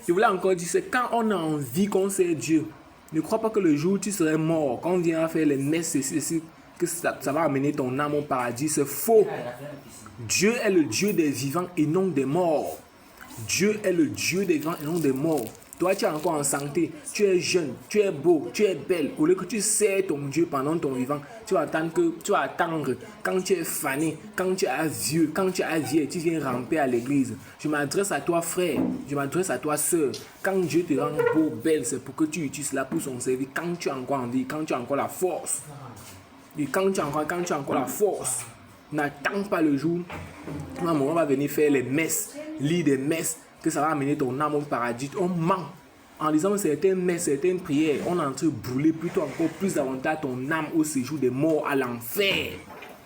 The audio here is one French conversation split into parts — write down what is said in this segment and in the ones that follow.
Je voulais encore dire, c'est quand on a envie qu'on sait Dieu. Ne crois pas que le jour où tu serais mort, quand on vient faire les messes, que ça va amener ton âme au paradis. C'est faux. Dieu est le Dieu des vivants et non des morts. Dieu est le Dieu des vivants et non des morts. Toi, tu es encore en santé, tu es jeune, tu es beau, tu es belle. Au lieu que tu sais ton Dieu pendant ton vivant, tu vas attendre quand tu es fané, quand tu es vieux, quand tu es vieille, tu viens ramper à l'église. Je m'adresse à toi, frère, je m'adresse à toi, sœur. Quand Dieu te rend beau, belle, c'est pour que tu utilises cela pour son service. Quand tu as encore envie, quand tu as encore la force. Et quand tu as encore la force, n'attends pas le jour où un moment va venir faire les messes, lire des messes, que ça va amener ton âme au paradis. On ment. En lisant certaines messes, certaines prières, on est en train de brûler plutôt encore plus davantage ton âme au séjour des morts à l'enfer.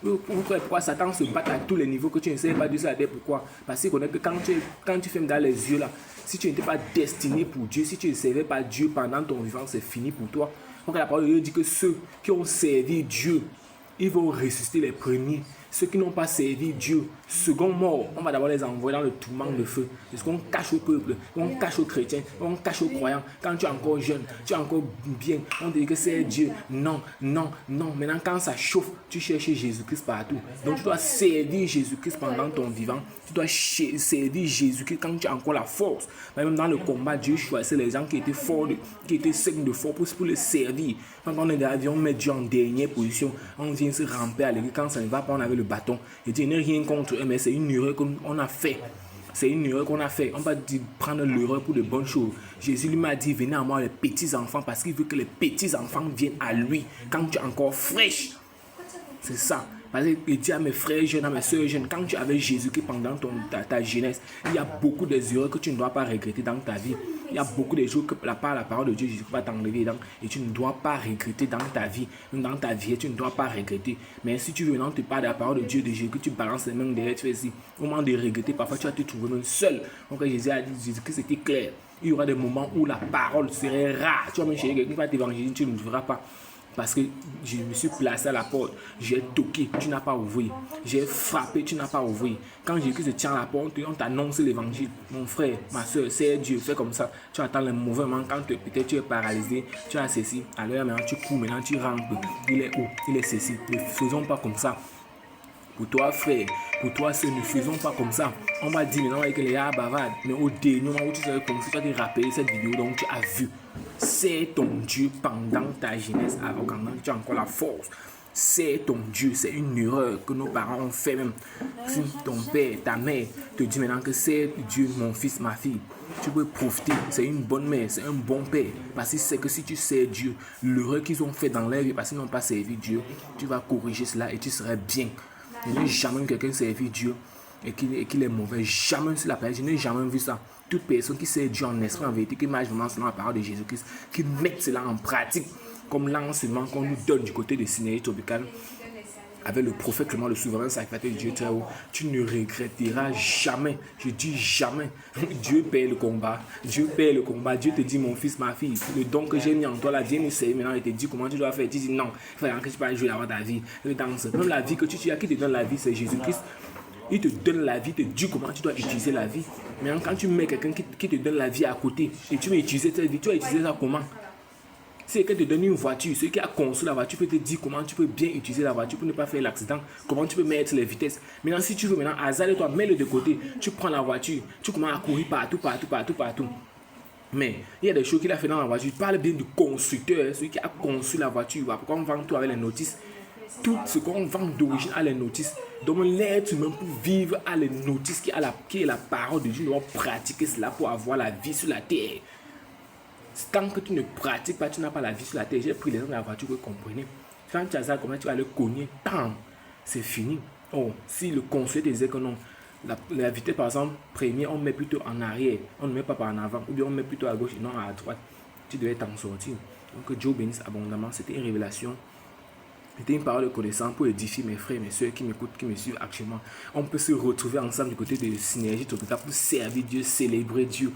Pourquoi Satan se bat à tous les niveaux que tu ne sais pas de ça? Pourquoi? Parce qu'il connaît que quand tu fermes dans les yeux là, si tu n'étais pas destiné pour Dieu, si tu ne servais pas Dieu pendant ton vivant, c'est fini pour toi. Donc la parole de Dieu dit que ceux qui ont servi Dieu, ils vont ressusciter les premiers. Ceux qui n'ont pas servi Dieu, second mort, on va d'abord les envoyer dans le tourment de feu. C'est ce qu'on cache au peuple, on cache aux chrétiens, on cache aux croyants. Quand tu es encore jeune, tu es encore bien, on te dit que c'est Dieu. Non, non, non. Maintenant, quand ça chauffe, tu cherches Jésus-Christ partout. Donc, tu dois servir Jésus-Christ pendant ton vivant. Tu dois servir Jésus-Christ quand tu as encore la force. Même dans le combat, Dieu choisit les gens qui étaient forts, qui étaient secs de force pour les servir. Quand on est dans l'avion, on met Dieu en dernière position. On vient se ramper à l'église. Quand ça ne va pas, on avait le bâton. Je dis, il n'y a rien contre eux, mais c'est une erreur qu'on a fait. C'est une erreur qu'on a fait. On va prendre l'erreur pour de bonnes choses. Jésus lui m'a dit, venez à moi les petits enfants, parce qu'il veut que les petits enfants viennent à lui quand tu es encore fraîche. C'est ça. Parce qu'il dit à mes frères jeunes, à mes soeurs jeunes, quand tu avais Jésus-Christ pendant ta jeunesse, il y a beaucoup d'erreurs que tu ne dois pas regretter dans ta vie. Il y a beaucoup de choses que la parole de Dieu, Jésus va t'enlever et tu ne dois pas regretter dans ta vie. Dans ta vie, tu ne dois pas regretter. Mais si tu veux, non, tu parles de la parole de Dieu, de Jésus, que tu balances les mains derrière, tu fais ici. Au moment de regretter, parfois tu vas te trouver même seul. Donc Jésus a dit, Jésus-Christ c'était clair. Il y aura des moments où la parole serait rare. Tu vas même chez quelqu'un qui va t'évangéliser, tu ne verras pas. Parce que je me suis placé à la porte, j'ai toqué, tu n'as pas ouvert. J'ai frappé, tu n'as pas ouvert. Quand Jésus se tient à la porte, on t'annonce l'évangile. Mon frère, ma soeur, c'est Dieu, fais comme ça. Tu attends le mouvement, quand peut-être tu es paralysé, tu as ceci. Alors maintenant tu cours, maintenant tu rentres. Il est où? Il est ceci. Ne faisons pas comme ça. Pour toi, frère, pour toi, sœur, ne faisons pas comme ça. On va dire maintenant avec les gars bavards. Mais au dernier moment où tu serais comme si tu as te rappelé cette vidéo, donc tu as vu. C'est ton Dieu pendant ta jeunesse, avant quand tu as encore la force. C'est ton Dieu, c'est une erreur que nos parents ont fait même. Si ton père, ta mère te dit maintenant que c'est Dieu, mon fils, ma fille, tu peux profiter. C'est une bonne mère, c'est un bon père. Parce qu'il sait que si tu sais Dieu, l'erreur qu'ils ont fait dans leur vie parce qu'ils n'ont pas servi Dieu, tu vas corriger cela et tu serais bien. Je n'ai jamais vu quelqu'un servir Dieu et qu'il est mauvais. Jamais sur la planète. Je n'ai jamais vu ça. Toute personne qui sert Dieu en esprit, en vérité, qui marche vraiment selon la parole de Jésus-Christ, qui met cela en pratique, comme l'enseignement qu'on nous donne du côté de Synergie Tropicale, avec le prophète Clément, le souverain sacrificateur de Dieu très haut, tu ne regretteras jamais. Je dis jamais. Dieu paie le combat. Dieu paie le combat. Dieu te dit, mon fils, ma fille, le don que j'ai mis en toi, là, Dieu nous sait maintenant. Il te dit comment tu dois faire. Tu dis non. Il faut que tu passes jouer avant ta vie. Même la vie que tu as, qui te donne la vie, c'est Jésus-Christ. Il te donne la vie, il te dit comment tu dois utiliser la vie. Mais quand tu mets quelqu'un qui te donne la vie à côté et tu veux utiliser cette vie, tu vas utiliser ça comment? Si quelqu'un te donne une voiture, celui qui a construit la voiture peut te dire comment tu peux bien utiliser la voiture pour ne pas faire l'accident, comment tu peux mettre les vitesses. Maintenant, si tu veux maintenant, hasard-toi, mets-le de côté, tu prends la voiture, tu commences à courir partout. Mais il y a des choses qu'il a fait dans la voiture. Je parle bien du constructeur, celui qui a construit la voiture. Pourquoi on vend tout avec les notices? Tout ce qu'on vend d'origine à les notices. Donc l'être humain pour vivre à les notices qui est la parole de Dieu, nous devons pratiquer cela pour avoir la vie sur la terre. Tant que tu ne pratiques pas, tu n'as pas la vie sur la terre. J'ai pris l'exemple de la voiture, vous comprenez. Quand tu as ça, comment tu vas le cogner? C'est fini. Oh, si le conseil te disait que non, la vitesse par exemple, première, on met plutôt en arrière, on ne met pas par en avant, ou bien on met plutôt à gauche et non à droite, tu devais t'en sortir. Donc que Dieu bénisse abondamment. C'était une révélation. C'était une parole de connaissance pour édifier mes frères et mes soeurs qui m'écoutent, qui me suivent actuellement. On peut se retrouver ensemble du côté de Synergie Tropicale pour servir Dieu, célébrer Dieu.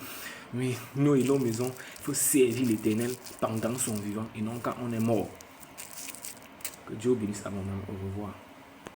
Mais nous et nos maisons, il faut servir l'Éternel pendant son vivant et non quand on est mort. Que Dieu bénisse abondamment. Au revoir.